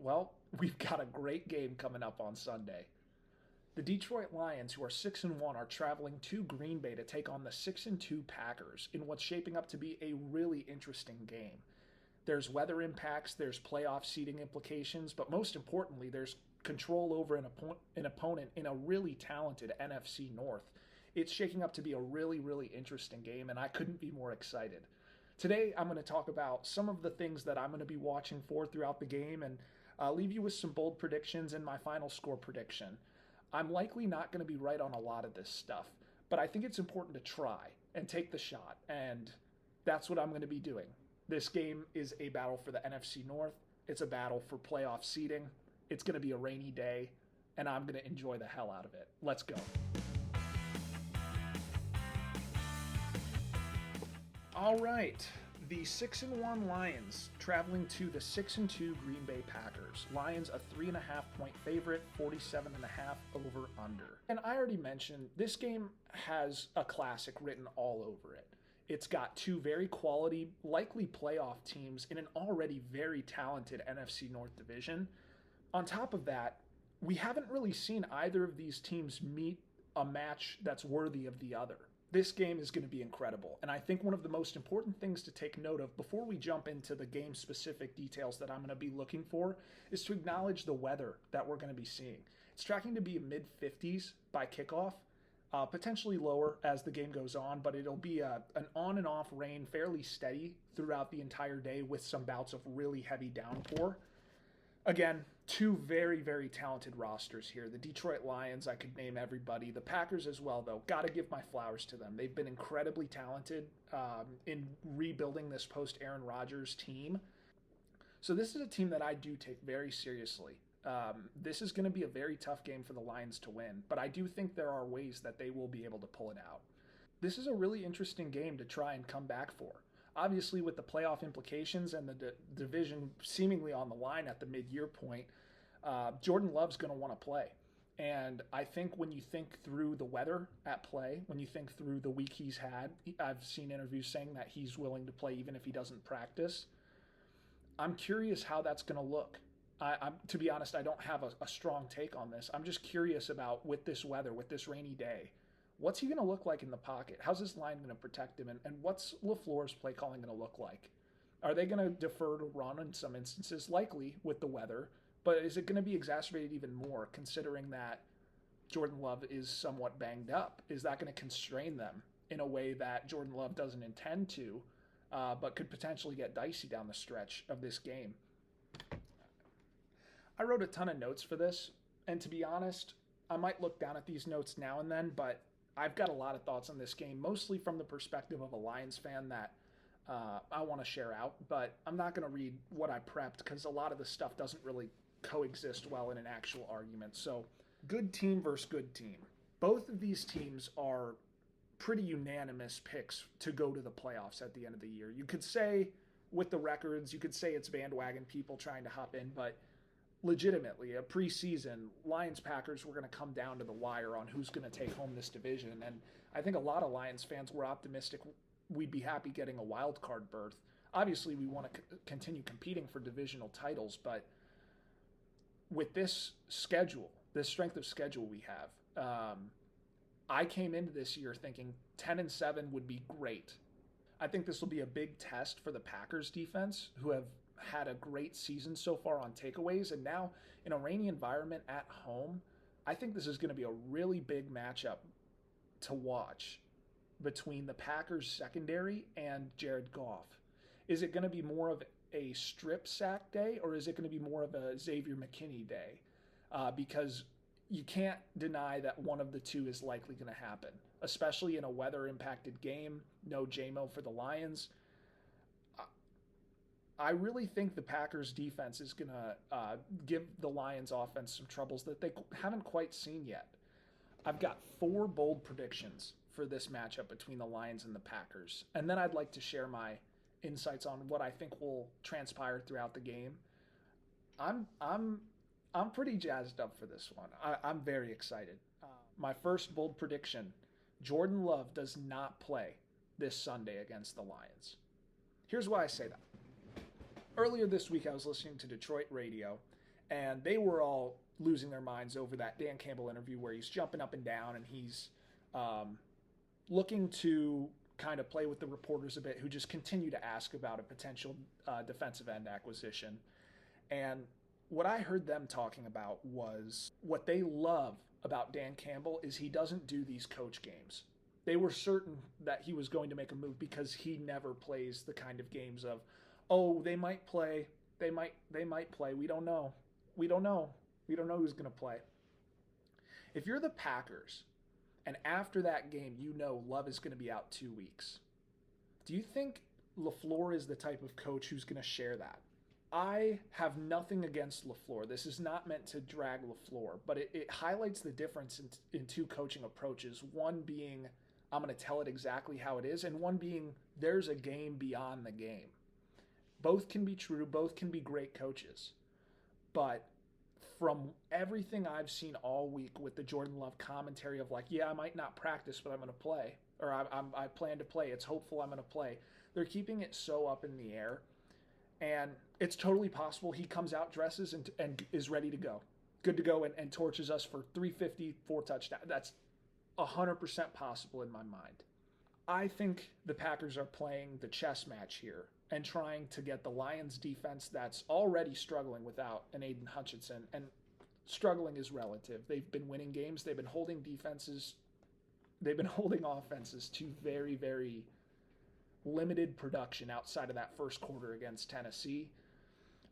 Well, we've got a great game coming up on Sunday. The Detroit Lions, who are 6-1, are traveling to Green Bay to take on the 6-2 Packers in what's shaping up to be a really interesting game. There's weather impacts, there's playoff seeding implications, but most importantly, there's control over an opponent in a really talented NFC North. It's shaking up to be a really, really interesting game, and I couldn't be more excited. Today, I'm going to talk about some of the things that I'm going to be watching for throughout the game and leave you with some bold predictions and my final score prediction. I'm likely not going to be right on a lot of this stuff, but I think it's important to try and take the shot, and that's what I'm going to be doing. This game is a battle for the NFC North. It's a battle for playoff seeding. It's going to be a rainy day, and I'm going to enjoy the hell out of it. Let's go. All right, the 6-1 Lions traveling to the 6-2 Green Bay Packers. Lions a 3.5-point favorite, 47.5 over under. And I already mentioned this game has a classic written all over it. It's got two very quality, likely playoff teams in an already very talented NFC North division. On top of that, we haven't really seen either of these teams meet a match that's worthy of the other. This game is going to be incredible, and I think one of the most important things to take note of before we jump into the game-specific details that I'm going to be looking for is to acknowledge the weather that we're going to be seeing. It's tracking to be mid-50s by kickoff, potentially lower as the game goes on, but it'll be an on and off rain, fairly steady throughout the entire day with some bouts of really heavy downpour. Again, two very, very talented rosters here. The Detroit Lions, I could name everybody. The Packers as well, though. Got to give my flowers to them. They've been incredibly talented in rebuilding this post-Aaron Rodgers team. So this is a team that I do take very seriously. This is going to be a very tough game for the Lions to win, but I do think there are ways that they will be able to pull it out. This is a really interesting game to try and come back for. Obviously, with the playoff implications and the division seemingly on the line at the mid-year point, Jordan Love's going to want to play. And I think when you think through the weather at play, when you think through the week he's had, I've seen interviews saying that he's willing to play even if he doesn't practice. I'm curious how that's going to look. To be honest, I don't have a strong take on this. I'm just curious about, with this weather, with this rainy day, what's he going to look like in the pocket? How's his line going to protect him? And what's LaFleur's play calling going to look like? Are they going to defer to run in some instances? Likely with the weather. But is it going to be exacerbated even more considering that Jordan Love is somewhat banged up? Is that going to constrain them in a way that Jordan Love doesn't intend to, but could potentially get dicey down the stretch of this game? I wrote a ton of notes for this. And to be honest, I might look down at these notes now and then, but I've got a lot of thoughts on this game, mostly from the perspective of a Lions fan that I want to share out, but I'm not going to read what I prepped because a lot of this stuff doesn't really coexist well in an actual argument. So, good team versus good team. Both of these teams are pretty unanimous picks to go to the playoffs at the end of the year. You could say, with the records, you could say it's bandwagon people trying to hop in, but legitimately, a preseason, Lions-Packers were going to come down to the wire on who's going to take home this division. And I think a lot of Lions fans were optimistic we'd be happy getting a wild card berth. Obviously, we want to continue competing for divisional titles, but with this schedule, this strength of schedule we have, I came into this year thinking 10-7 would be great. I think this will be a big test for the Packers defense, who have had a great season so far on takeaways, and now in a rainy environment at home, I think this is going to be a really big matchup to watch between the Packers secondary and Jared Goff. Is it going to be more of a strip sack day, or is it going to be more of a Xavier McKinney day? Because you can't deny that one of the two is likely going to happen, especially in a weather-impacted game. No JMO for the Lions. I really think the Packers defense is going to give the Lions offense some troubles that they haven't quite seen yet. I've got 4 bold predictions for this matchup between the Lions and the Packers. And then I'd like to share my insights on what I think will transpire throughout the game. I'm pretty jazzed up for this one. I'm very excited. My first bold prediction, Jordan Love does not play this Sunday against the Lions. Here's why I say that. Earlier this week, I was listening to Detroit radio, And they were all losing their minds over that Dan Campbell interview where he's jumping up and down and he's looking to kind of play with the reporters a bit who just continue to ask about a potential defensive end acquisition. And what I heard them talking about was what they love about Dan Campbell is he doesn't do these coach games. They were certain that he was going to make a move because he never plays the kind of games of, oh, they might play, they might play. We don't know. We don't know who's going to play. If you're the Packers and after that game you know Love is going to be out 2 weeks, do you think LaFleur is the type of coach who's going to share that? I have nothing against LaFleur. This is not meant to drag LaFleur, but it highlights the difference in two coaching approaches. One being, I'm going to tell it exactly how it is, and one being, there's a game beyond the game. Both can be true. Both can be great coaches. But from everything I've seen all week with the Jordan Love commentary of like, yeah, I might not practice, but I'm going to play. Or I plan to play. It's hopeful I'm going to play. They're keeping it so up in the air. And it's totally possible he comes out, dresses, and is ready to go. Good to go and torches us for 350, 4 touchdowns. That's 100% possible in my mind. I think the Packers are playing the chess match here and trying to get the Lions defense that's already struggling without an Aiden Hutchinson. And struggling is relative. They've been winning games. They've been holding defenses. They've been holding offenses to very, very limited production outside of that first quarter against Tennessee.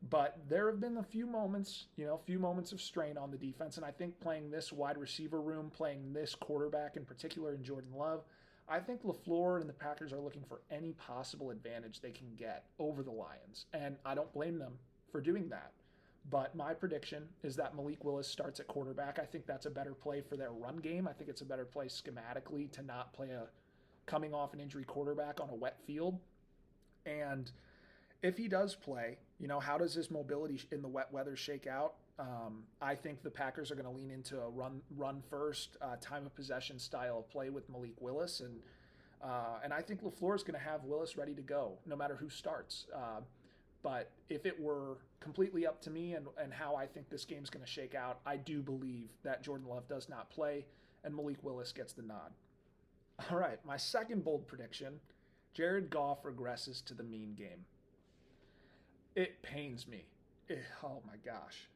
But there have been a few moments of strain on the defense. And I think playing this wide receiver room, playing this quarterback in particular in Jordan Love, I think LaFleur and the Packers are looking for any possible advantage they can get over the Lions. And I don't blame them for doing that. But my prediction is that Malik Willis starts at quarterback. I think that's a better play for their run game. I think it's a better play schematically to not play a coming off an injury quarterback on a wet field. And if he does play, how does his mobility in the wet weather shake out? I think the Packers are going to lean into a run first, time of possession style of play with Malik Willis. And I think LaFleur is going to have Willis ready to go no matter who starts. But if it were completely up to me and how I think this game's going to shake out, I do believe that Jordan Love does not play and Malik Willis gets the nod. All right, my second bold prediction, Jared Goff regresses to the mean game. It pains me. Oh my gosh.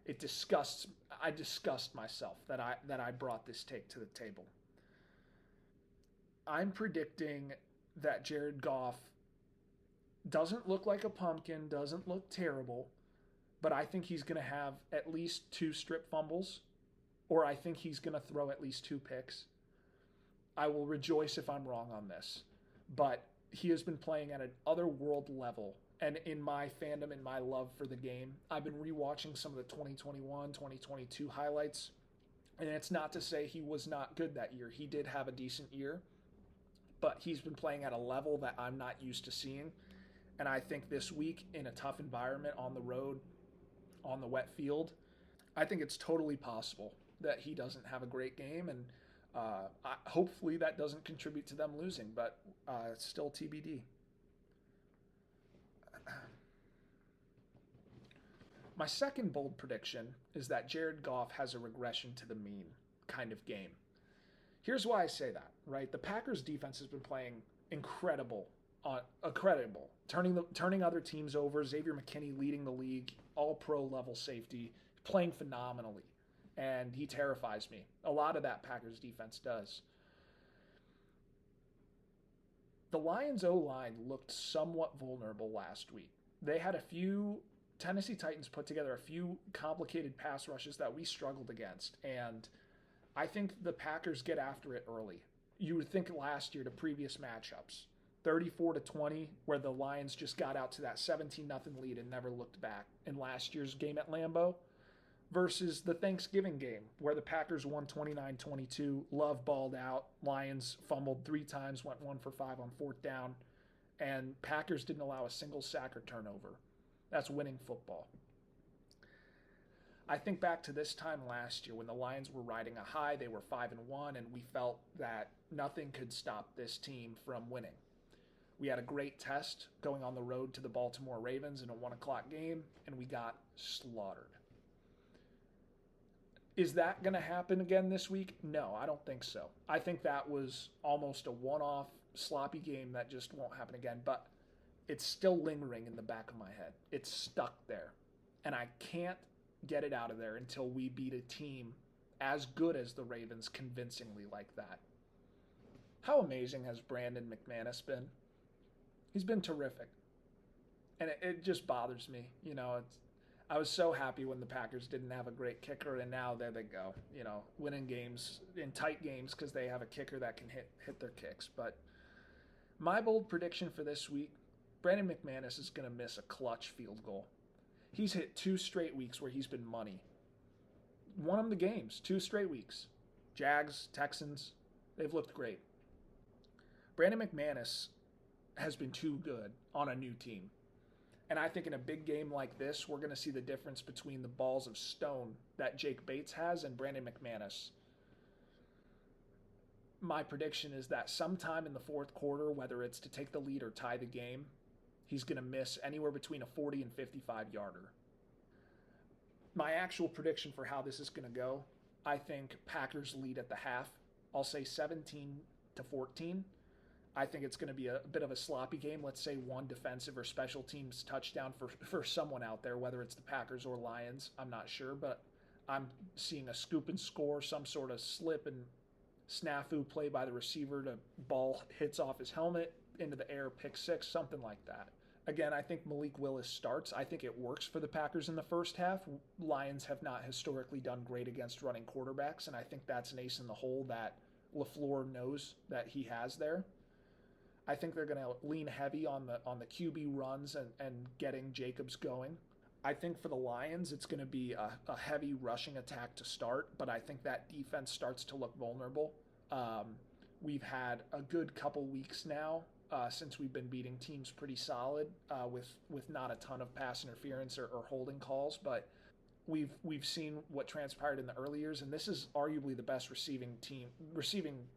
I disgust myself that I brought this take to the table. I'm predicting that Jared Goff doesn't look like a pumpkin, doesn't look terrible, but I think he's going to have at least 2 strip fumbles, or I think he's going to throw at least 2 picks. I will rejoice if I'm wrong on this, but he has been playing at an otherworld level. And in my fandom and my love for the game, I've been rewatching some of the 2021, 2022 highlights. And it's not to say he was not good that year. He did have a decent year, but he's been playing at a level that I'm not used to seeing. And I think this week in a tough environment on the road, on the wet field, I think it's totally possible that he doesn't have a great game. And hopefully that doesn't contribute to them losing, but it's still TBD. My second bold prediction is that Jared Goff has a regression to the mean kind of game. Here's why I say that, right? The Packers defense has been playing incredible, turning other teams over. Xavier McKinney leading the league, all pro level safety, playing phenomenally. And he terrifies me. A lot of that Packers defense does. The Lions O-line looked somewhat vulnerable last week. They had Tennessee Titans put together a few complicated pass rushes that we struggled against. And I think the Packers get after it early. You would think last year to previous matchups, 34-20, where the Lions just got out to that 17-0 lead and never looked back in last year's game at Lambeau, versus the Thanksgiving game where the Packers won 29-22, Love balled out, Lions fumbled 3 times, went 1 for 5 on 4th down, and Packers didn't allow a single sack or turnover. That's winning football. I think back to this time last year when the Lions were riding a high, they were 5-1, and we felt that nothing could stop this team from winning. We had a great test going on the road to the Baltimore Ravens in a 1 o'clock game, and we got slaughtered. Is that going to happen again this week? No, I don't think so. I think that was almost a one-off sloppy game that just won't happen again, but it's still lingering in the back of my head. It's stuck there, and I can't get it out of there until we beat a team as good as the Ravens convincingly like that. How amazing has Brandon McManus been? He's been terrific. And it just bothers me. I was so happy when the Packers didn't have a great kicker, and now there they go, winning games in tight games because they have a kicker that can hit their kicks. But my bold prediction for this week, Brandon McManus is going to miss a clutch field goal. He's hit 2 straight weeks where he's been money. Won him the games, 2 straight weeks. Jags, Texans, they've looked great. Brandon McManus has been too good on a new team. And I think in a big game like this, we're going to see the difference between the balls of stone that Jake Bates has and Brandon McManus. My prediction is that sometime in the fourth quarter, whether it's to take the lead or tie the game, he's going to miss anywhere between a 40 and 55-yarder. My actual prediction for how this is going to go, I think Packers lead at the half. I'll say 17-14. I think it's going to be a bit of a sloppy game. Let's say one defensive or special teams touchdown for someone out there, whether it's the Packers or Lions. I'm not sure, but I'm seeing a scoop and score, some sort of slip and snafu play by the receiver to ball hits off his helmet into the air, pick six, something like that. Again, I think Malik Willis starts. I think it works for the Packers in the first half. Lions have not historically done great against running quarterbacks, and I think that's an ace in the hole that LaFleur knows that he has there. I think they're going to lean heavy on the QB runs and getting Jacobs going. I think for the Lions, it's going to be a heavy rushing attack to start, but I think that defense starts to look vulnerable. We've had a good couple weeks now since we've been beating teams pretty solid with not a ton of pass interference or holding calls, but we've seen what transpired in the early years, and this is arguably the best receiving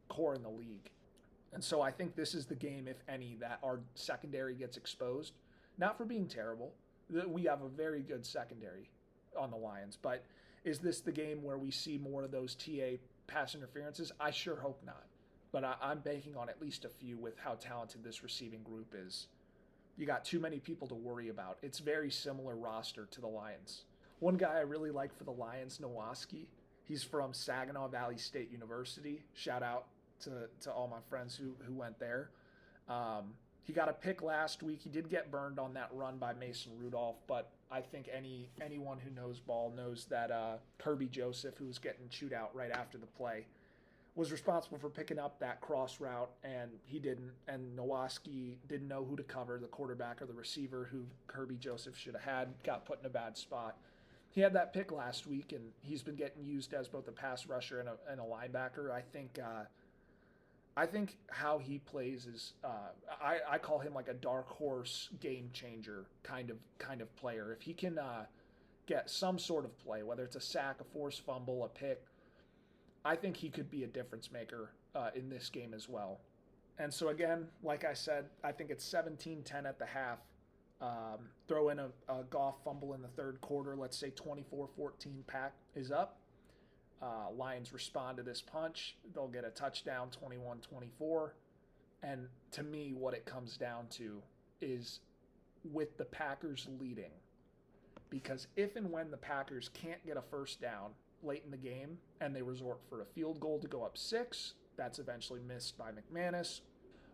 core in the league. And so I think this is the game, if any, that our secondary gets exposed. Not for being terrible. We have a very good secondary on the Lions. But is this the game where we see more of those TA pass interferences? I sure hope not. But I'm banking on at least a few with how talented this receiving group is. You got too many people to worry about. It's very similar roster to the Lions. One guy I really like for the Lions, Nowaski. He's from Saginaw Valley State University. Shout out to all my friends who went there. He got a pick last week. He did get burned on that run by Mason Rudolph, but I think anyone who knows ball knows that Kirby Joseph, who was getting chewed out right after the play, was responsible for picking up that cross route, and he didn't. And Nowaski didn't know who to cover, the quarterback or the receiver who Kirby Joseph should have had, got put in a bad spot. He had that pick last week, and he's been getting used as both a pass rusher and a linebacker. I think how he plays is I call him like a dark horse game changer kind of player. If he can get some sort of play, whether it's a sack, a forced fumble, a pick, I think he could be a difference maker in this game as well. And so again, like I said, I think it's 17-10 at the half. Throw in a Goff fumble in the third quarter. Let's say 24-14 Pack is up. Lions respond to this punch. They'll get a touchdown, 21-24. And to me, what it comes down to is with the Packers leading. Because if and when the Packers can't get a first down late in the game and they resort for a field goal to go up 6, that's eventually missed by McManus.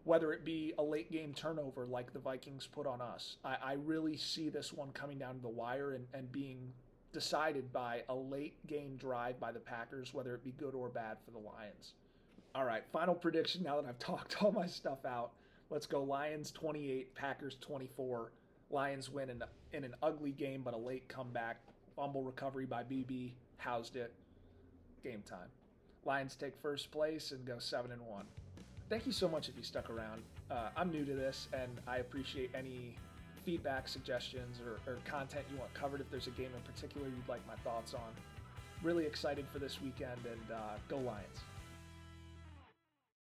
Whether it be a late game turnover like the Vikings put on us, I really see this one coming down to the wire and being decided by a late game drive by the Packers, whether it be good or bad for the Lions. All right, final prediction now that I've talked all my stuff out. Let's go Lions 28, Packers 24. Lions win in an ugly game, but a late comeback. Fumble recovery by BB, housed it. Game time. Lions take first place and go 7-1. Thank you so much if you stuck around. I'm new to this, and I appreciate any feedback, suggestions, or content you want covered. If there's a game in particular you'd like my thoughts on. Really excited for this weekend, and go Lions.